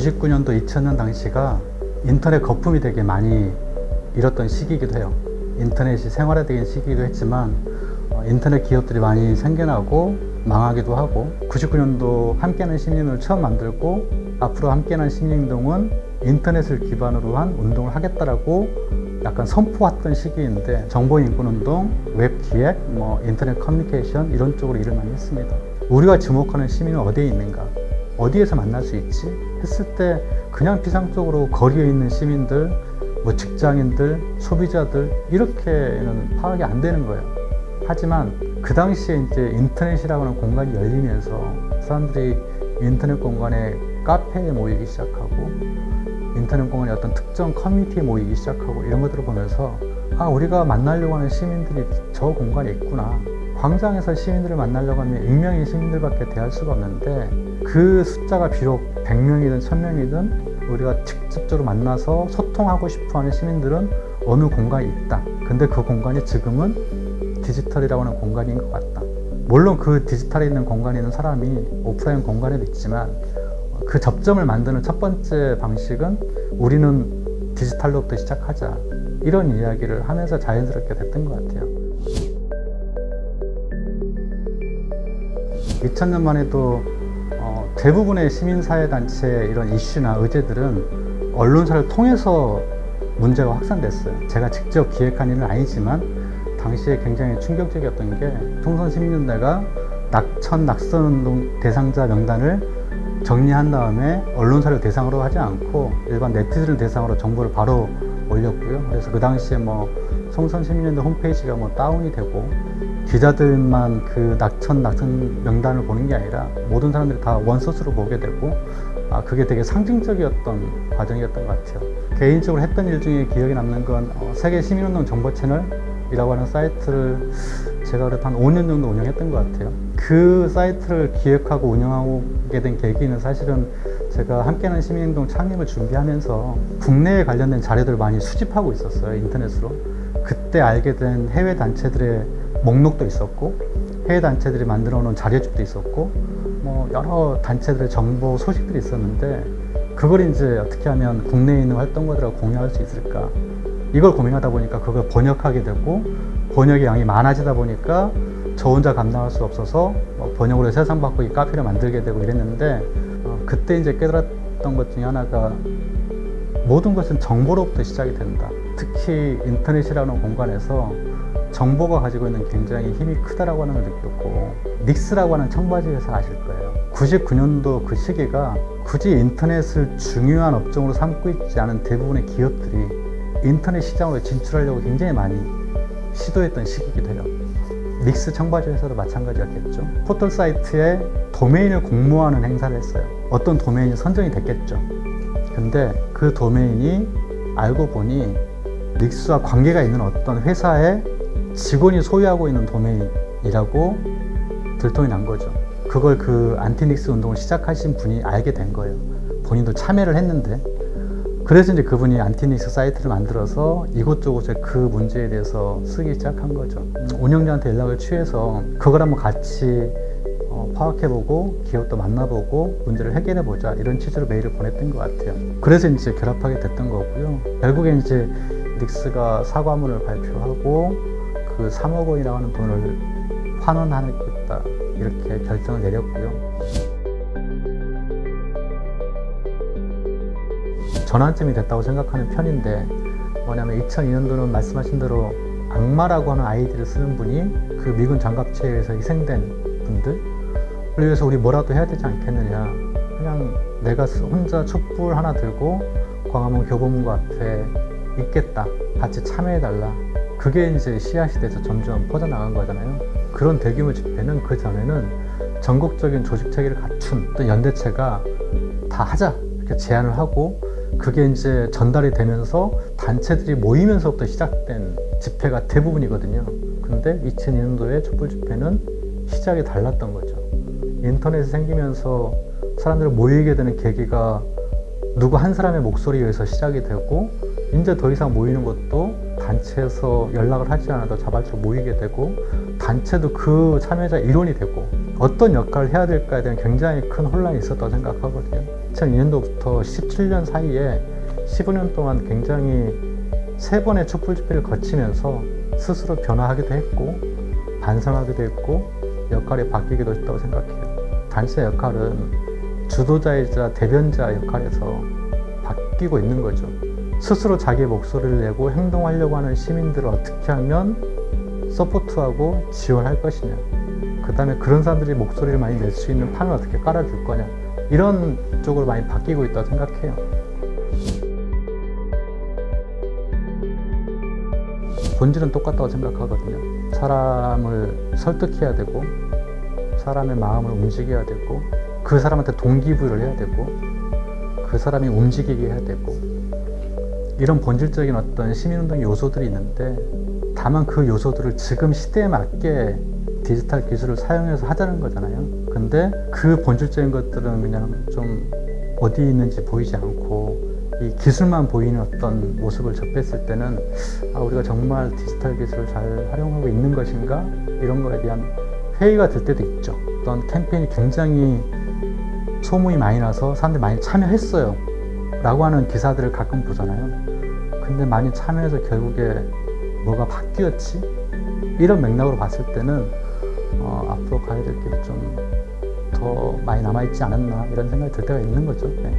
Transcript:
99년도 2000년 당시가 인터넷 거품이 되게 많이 일었던 시기이기도 해요. 인터넷이 생활화된 시기이기도 했지만 인터넷 기업들이 많이 생겨나고 망하기도 하고, 99년도 함께하는 시민운동을 처음 만들고 앞으로 함께하는 시민운동은 인터넷을 기반으로 한 운동을 하겠다라고 약간 선포했던 시기인데, 정보인권운동, 웹기획, 인터넷 커뮤니케이션 이런 쪽으로 일을 많이 했습니다. 우리가 주목하는 시민은 어디에 있는가? 어디에서 만날 수 있지? 했을 때 그냥 피상적으로 거리에 있는 시민들, 직장인들, 소비자들 이렇게는 파악이 안 되는 거예요. 하지만 그 당시에 이제 인터넷이라고 하는 공간이 열리면서 사람들이 인터넷 공간에 카페에 모이기 시작하고, 인터넷 공간에 어떤 특정 커뮤니티에 모이기 시작하고, 이런 것들을 보면서 우리가 만나려고 하는 시민들이 저 공간에 있구나. 광장에서 시민들을 만나려고 하면 익명의 시민들밖에 대할 수가 없는데, 그 숫자가 비록 100명이든 1000명이든 우리가 직접적으로 만나서 소통하고 싶어하는 시민들은 어느 공간에 있다. 근데 그 공간이 지금은 디지털이라고 하는 공간인 것 같다. 물론 그 디지털에 있는 공간에 있는 사람이 오프라인 공간에도 있지만, 그 접점을 만드는 첫 번째 방식은 우리는 디지털로부터 시작하자, 이런 이야기를 하면서 자연스럽게 됐던 것 같아요. 2000년만 해도 대부분의 시민사회단체의 이런 이슈나 의제들은 언론사를 통해서 문제가 확산됐어요. 제가 직접 기획한 일은 아니지만 당시에 굉장히 충격적이었던 게, 총선시민연대가 낙천운동 대상자 명단을 정리한 다음에 언론사를 대상으로 하지 않고 일반 네티즌을 대상으로 정보를 바로 올렸고요. 그래서 그 당시에 총선시민연대 홈페이지가 다운이 되고, 기자들만 그 낙천 명단을 보는 게 아니라 모든 사람들이 다 원소스로 보게 되고, 그게 되게 상징적이었던 과정이었던 것 같아요. 개인적으로 했던 일 중에 기억에 남는 건 세계 시민운동 정보 채널이라고 하는 사이트를 제가 그래도 한 5년 정도 운영했던 것 같아요. 그 사이트를 기획하고 운영하게 된 계기는 사실은 제가 함께하는 시민운동 창립을 준비하면서 국내에 관련된 자료들을 많이 수집하고 있었어요, 인터넷으로. 그때 알게 된 해외 단체들의 목록도 있었고, 해외 단체들이 만들어 놓은 자료집도 있었고, 여러 단체들의 정보 소식들이 있었는데, 그걸 이제 어떻게 하면 국내에 있는 활동가들하고 공유할 수 있을까, 이걸 고민하다 보니까 그걸 번역하게 되고, 번역의 양이 많아지다 보니까 저 혼자 감당할 수 없어서 번역으로 세상 바꾸기 카페를 만들게 되고 이랬는데, 그때 이제 깨달았던 것 중에 하나가, 모든 것은 정보로부터 시작이 된다. 특히 인터넷이라는 공간에서 정보가 가지고 있는 굉장히 힘이 크다라고 하는 걸 느꼈고, 닉스라고 하는 청바지 회사 아실 거예요. 99년도 그 시기가 굳이 인터넷을 중요한 업종으로 삼고 있지 않은 대부분의 기업들이 인터넷 시장으로 진출하려고 굉장히 많이 시도했던 시기이기도 해요. 닉스 청바지 회사도 마찬가지였겠죠. 포털 사이트에 도메인을 공모하는 행사를 했어요. 어떤 도메인이 선정이 됐겠죠. 근데 그 도메인이 알고 보니 닉스와 관계가 있는 어떤 회사의 직원이 소유하고 있는 도메인이라고 들통이 난 거죠. 그걸 그 안티닉스 운동을 시작하신 분이 알게 된 거예요. 본인도 참여를 했는데. 그래서 이제 그분이 안티닉스 사이트를 만들어서 이곳저곳에 그 문제에 대해서 쓰기 시작한 거죠. 운영자한테 연락을 취해서 그걸 한번 같이 파악해보고 기업도 만나보고 문제를 해결해보자, 이런 취지로 메일을 보냈던 것 같아요. 그래서 이제 결합하게 됐던 거고요. 결국엔 이제 닉스가 사과문을 발표하고 그 3억 원이라고 하는 돈을 환원하겠다, 이렇게 결정을 내렸고요. 전환점이 됐다고 생각하는 편인데, 뭐냐면 2002년도는 말씀하신 대로 악마라고 하는 아이디를 쓰는 분이 그 미군 장갑차에 의해서 희생된 분들, 그걸 위해서 우리 뭐라도 해야 되지 않겠느냐. 그냥 내가 혼자 촛불 하나 들고 광화문 교보문고 앞에 있겠다, 같이 참여해달라. 그게 이제 씨앗이 돼서 점점 퍼져나간 거잖아요. 그런 대규모 집회는 그 전에는 전국적인 조직 체계를 갖춘 어떤 연대체가 다 하자, 이렇게 제안을 하고, 그게 이제 전달이 되면서 단체들이 모이면서부터 시작된 집회가 대부분이거든요. 근데 2002년도에 촛불 집회는 시작이 달랐던 거죠. 인터넷이 생기면서 사람들이 모이게 되는 계기가 누구 한 사람의 목소리에 의해서 시작이 되고, 이제 더 이상 모이는 것도 단체에서 연락을 하지 않아도 자발적으로 모이게 되고, 단체도 그 참여자 일원이 되고, 어떤 역할을 해야 될까에 대한 굉장히 큰 혼란이 있었다고 생각하거든요. 2002년도부터 17년 사이에 15년 동안 굉장히 3번의 촛불 집회를 거치면서 스스로 변화하기도 했고 반성하기도 했고 역할이 바뀌기도 했다고 생각해요. 단체의 역할은 주도자이자 대변자 역할에서 바뀌고 있는 거죠. 스스로 자기 목소리를 내고 행동하려고 하는 시민들을 어떻게 하면 서포트하고 지원할 것이냐, 그 다음에 그런 사람들이 목소리를 많이 낼 수 있는 판을 어떻게 깔아줄 거냐, 이런 쪽으로 많이 바뀌고 있다고 생각해요. 본질은 똑같다고 생각하거든요. 사람을 설득해야 되고 사람의 마음을 움직여야 되고 그 사람한테 동기부여를 해야 되고 그 사람이 움직이게 해야 되고, 이런 본질적인 어떤 시민운동 요소들이 있는데, 다만 그 요소들을 지금 시대에 맞게 디지털 기술을 사용해서 하자는 거잖아요. 근데 그 본질적인 것들은 그냥 좀 어디 있는지 보이지 않고 이 기술만 보이는 어떤 모습을 접했을 때는 우리가 정말 디지털 기술을 잘 활용하고 있는 것인가, 이런 거에 대한 회의가 들 때도 있죠. 어떤 캠페인이 굉장히 소문이 많이 나서 사람들이 많이 참여했어요 라고 하는 기사들을 가끔 보잖아요. 근데 많이 참여해서 결국에 뭐가 바뀌었지? 이런 맥락으로 봤을 때는 앞으로 가야 될 길이 좀 더 많이 남아있지 않았나, 이런 생각이 들 때가 있는 거죠. 네.